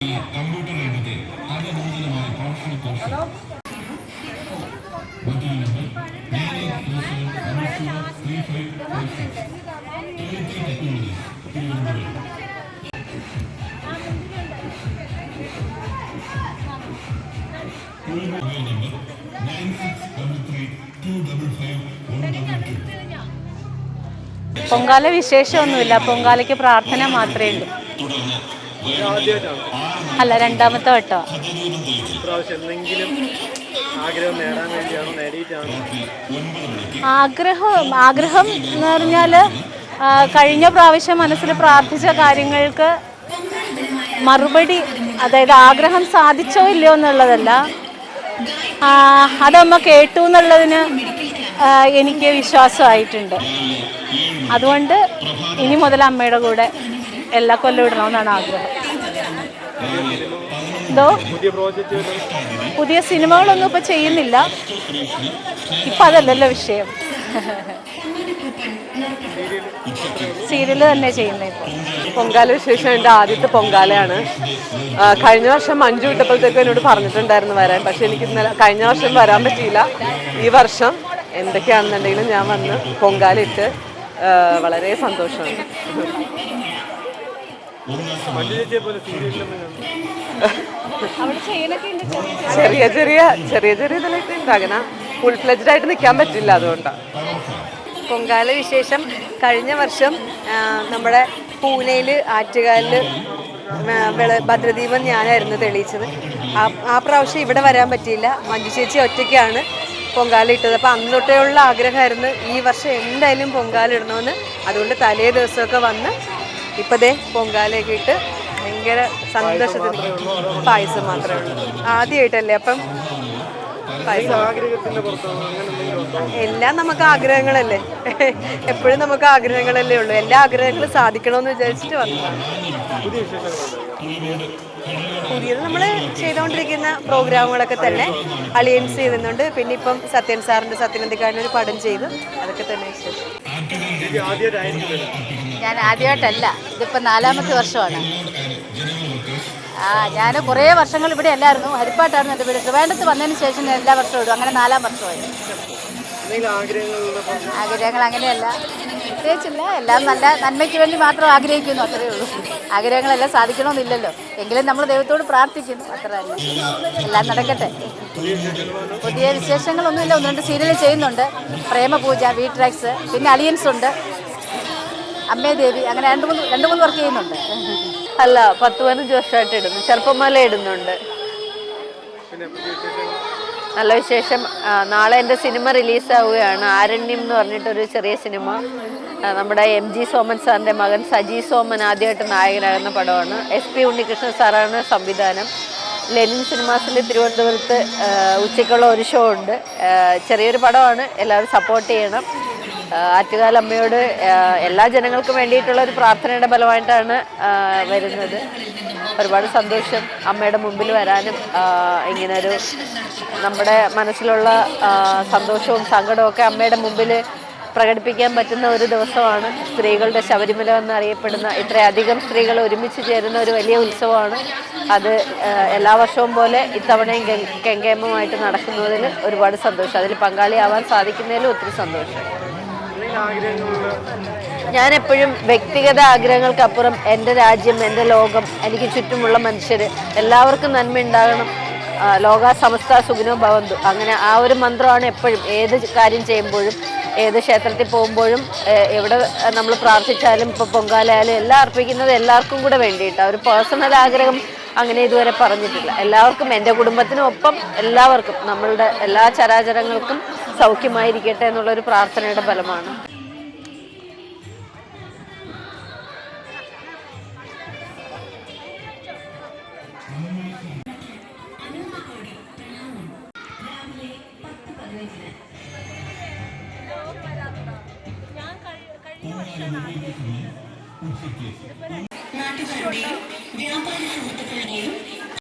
Computer രംഗത്തെ അതിനൂതനമായ professional course technology Pongala വിശേഷമൊന്നുമില്ല, പൊങ്കാലയ്ക്ക് പ്രാർത്ഥന മാത്രമേ ഉള്ളൂ. അല്ല, രണ്ടാമത്തെ വട്ടം. ആഗ്രഹം എന്ന് പറഞ്ഞാൽ കഴിഞ്ഞ പ്രാവശ്യം മനസ്സിൽ പ്രാർത്ഥിച്ച കാര്യങ്ങൾക്ക് മറുപടി, അതായത് ആഗ്രഹം സാധിച്ചോ ഇല്ലയോ എന്നുള്ളതല്ല, അതമ്മ കേട്ടു എന്നുള്ളതിന് എനിക്ക് വിശ്വാസമായിട്ടുണ്ട്. അതുകൊണ്ട് ഇനി മുതൽ അമ്മയുടെ കൂടെ എല്ലാ കൊല്ലം ഇടണമെന്നാണ് ആഗ്രഹം. എന്തോ പുതിയ സിനിമകളൊന്നും ഇപ്പം ചെയ്യുന്നില്ല, ഇപ്പം അതല്ലല്ലോ വിഷയം. സീരിയൽ തന്നെ ചെയ്യുന്നത്. പൊങ്കാല വിശേഷം എൻ്റെ ആദ്യത്തെ പൊങ്കാലയാണ്. കഴിഞ്ഞ വർഷം മഞ്ജു വിട്ടപ്പോഴത്തേക്കും എന്നോട് പറഞ്ഞിട്ടുണ്ടായിരുന്നു വരാൻ, പക്ഷെ എനിക്ക് കഴിഞ്ഞ വർഷം വരാൻ പറ്റിയില്ല. ഈ വർഷം എന്തൊക്കെയാണെന്നുണ്ടെങ്കിലും ഞാൻ വന്ന് പൊങ്കാല ഇട്ട് വളരെ സന്തോഷമുണ്ട്. ചെറിയ ഇതിലൊക്കെ ഉണ്ട്, അങ്ങനെ ഫുൾ ഫ്ലെജ്ഡ് ആയിട്ട് നിൽക്കാൻ പറ്റില്ല, അതുകൊണ്ടാണ്. പൊങ്കാല വിശേഷം കഴിഞ്ഞ വർഷം നമ്മുടെ പൂനെയിൽ ആറ്റുകാലിൽ ഭദ്രദീപം ഞാനായിരുന്നു തെളിയിച്ചത്. ആ പ്രാവശ്യം ഇവിടെ വരാൻ പറ്റിയില്ല, മഞ്ജു ചേച്ചി ഒറ്റയ്ക്കാണ് പൊങ്കാല ഇട്ടത്. അപ്പോൾ അന്ന് തൊട്ടേയുള്ള ആഗ്രഹമായിരുന്നു ഈ വർഷം എന്തായാലും പൊങ്കാല ഇടണമെന്ന്. അതുകൊണ്ട് തലേ ദിവസമൊക്കെ വന്ന് ഇപ്പതേ പൊങ്കാലയൊക്കെ ഇട്ട് ഭയങ്കര സന്തോഷത്തിന്. പായസം മാത്രമേ ഉള്ളൂ, ആദ്യമായിട്ടല്ലേ, അപ്പം എല്ലാം നമുക്ക് ആഗ്രഹങ്ങളല്ലേ, എപ്പോഴും നമുക്ക് ആഗ്രഹങ്ങളല്ലേ ഉള്ളൂ. എല്ലാ ആഗ്രഹങ്ങളും സാധിക്കണമെന്ന് വിചാരിച്ചിട്ട് വന്നതാണ്. പുതിയത് നമ്മൾ ചെയ്തുകൊണ്ടിരിക്കുന്ന പ്രോഗ്രാമുകളൊക്കെ തന്നെ അളിയൻസ് ചെയ്യുന്നുണ്ട്. പിന്നെ ഇപ്പം സത്യൻ സാറിൻ്റെ സത്യനന്ദിക്കാരൻ്റെ ഒരു പടം ചെയ്തു, അതൊക്കെ തന്നെ വിശേഷം. ഞാൻ ആദ്യമായിട്ടല്ല, ഇതിപ്പോൾ 4ാമത്തെ വർഷമാണ്. ഞാൻ കുറേ വർഷങ്ങൾ ഇവിടെ അല്ലായിരുന്നു, ഹരിപ്പാട്ടായിരുന്നു എൻ്റെ വീട്. ട്രിവാൻഡ്രത്ത് വന്നതിന് ശേഷം ഞാൻ എല്ലാ വർഷവും ഇടും, അങ്ങനെ 4ാം വർഷമായി. ആഗ്രഹങ്ങൾ അങ്ങനെയല്ല, പ്രത്യേകിച്ചില്ല, എല്ലാം നല്ല നന്മയ്ക്ക് വേണ്ടി മാത്രം ആഗ്രഹിക്കുന്നു, അത്രയേ ഉള്ളൂ. ആഗ്രഹങ്ങളെല്ലാം സാധിക്കണമെന്നില്ലല്ലോ, എങ്കിലും നമ്മൾ ദൈവത്തോട് പ്രാർത്ഥിക്കുന്നു, അത്ര തന്നെ. എല്ലാം നടക്കട്ടെ. പുതിയ വിശേഷങ്ങളൊന്നുമില്ല, 1-2 സീരിയൽ ചെയ്യുന്നുണ്ട്. പ്രേമപൂജ, വീട്രാക്സ്, പിന്നെ അലിയൻസ് ഉണ്ട്, അമ്മേ ദേവി, അങ്ങനെ 2-3 വർക്ക് ചെയ്യുന്നുണ്ട്. അല്ല, 10-15 വർഷമായിട്ട് ഇടുന്നു, ചെറുപ്പമാല ഇടുന്നുണ്ട്. നല്ല വിശേഷം. നാളെ എൻ്റെ സിനിമ റിലീസാവുകയാണ്. ആരണ്യം എന്ന് പറഞ്ഞിട്ടൊരു ചെറിയ സിനിമ. നമ്മുടെ MG സോമൻ സാറിൻ്റെ മകൻ സജി സോമൻ ആദ്യമായിട്ട് നായകനാകുന്ന പടമാണ്. SP ഉണ്ണികൃഷ്ണൻ സാറാണ് സംവിധാനം. ലെനിൻ സിനിമാസിൽ തിരുവനന്തപുരത്ത് ഉച്ചയ്ക്കുള്ള ഒരു ഷോ ഉണ്ട്. ചെറിയൊരു പടമാണ്, എല്ലാവരും സപ്പോർട്ട് ചെയ്യണം. ആറ്റുകാലമ്മയോട് എല്ലാ ജനങ്ങൾക്കും വേണ്ടിയിട്ടുള്ള ഒരു പ്രാർത്ഥനയുടെ ഫലമായിട്ടാണ് വരുന്നത്. ഒരുപാട് സന്തോഷം അമ്മയുടെ മുമ്പിൽ വരാനും ഇങ്ങനൊരു നമ്മുടെ മനസ്സിലുള്ള സന്തോഷവും സങ്കടവും ഒക്കെ അമ്മയുടെ മുമ്പിൽ പ്രകടിപ്പിക്കാൻ പറ്റുന്ന ഒരു ദിവസമാണ്. സ്ത്രീകളുടെ ശബരിമല എന്നറിയപ്പെടുന്ന ഇത്രയധികം സ്ത്രീകൾ ഒരുമിച്ച് ചേരുന്ന ഒരു വലിയ ഉത്സവമാണ്. അത് എല്ലാ വർഷവും പോലെ ഇത്തവണയും കെങ്കേമമായിട്ട് നടക്കുന്നതിൽ ഒരുപാട് സന്തോഷം. അതിൽ പങ്കാളിയാവാൻ സാധിക്കുന്നതിൽ ഒത്തിരി സന്തോഷം. ഞാൻ എപ്പോഴും വ്യക്തിഗത ആഗ്രഹങ്ങൾക്കപ്പുറം എൻ്റെ രാജ്യം, എൻ്റെ ലോകം, എനിക്ക് ചുറ്റുമുള്ള മനുഷ്യർ എല്ലാവർക്കും നന്മ ഉണ്ടാകണം. ലോക സമസ്ത സുഖിനോ ഭവന്തു, അങ്ങനെ ആ ഒരു മന്ത്രമാണ് എപ്പോഴും ഏത് കാര്യം ചെയ്യുമ്പോഴും, ഏത് ക്ഷേത്രത്തിൽ പോകുമ്പോഴും, എവിടെ നമ്മൾ പ്രാർത്ഥിച്ചാലും, ഇപ്പോൾ പൊങ്കാലയാലും എല്ലാം അർപ്പിക്കുന്നത് എല്ലാവർക്കും കൂടെ വേണ്ടിയിട്ടാണ്. ഒരു പേഴ്സണൽ ആഗ്രഹം അങ്ങനെ ഇതുവരെ പറഞ്ഞിട്ടില്ല. എല്ലാവർക്കും, എൻ്റെ കുടുംബത്തിനും ഒപ്പം എല്ലാവർക്കും, നമ്മളുടെ എല്ലാ ചരാചരങ്ങൾക്കും സൗഖ്യമായിരിക്കട്ടെ എന്നുള്ളൊരു പ്രാർത്ഥനയുടെ ഫലമാണ്. നാട്ടുകാരുടെയും വ്യാപാര സുഹൃത്തുക്കളുടെയും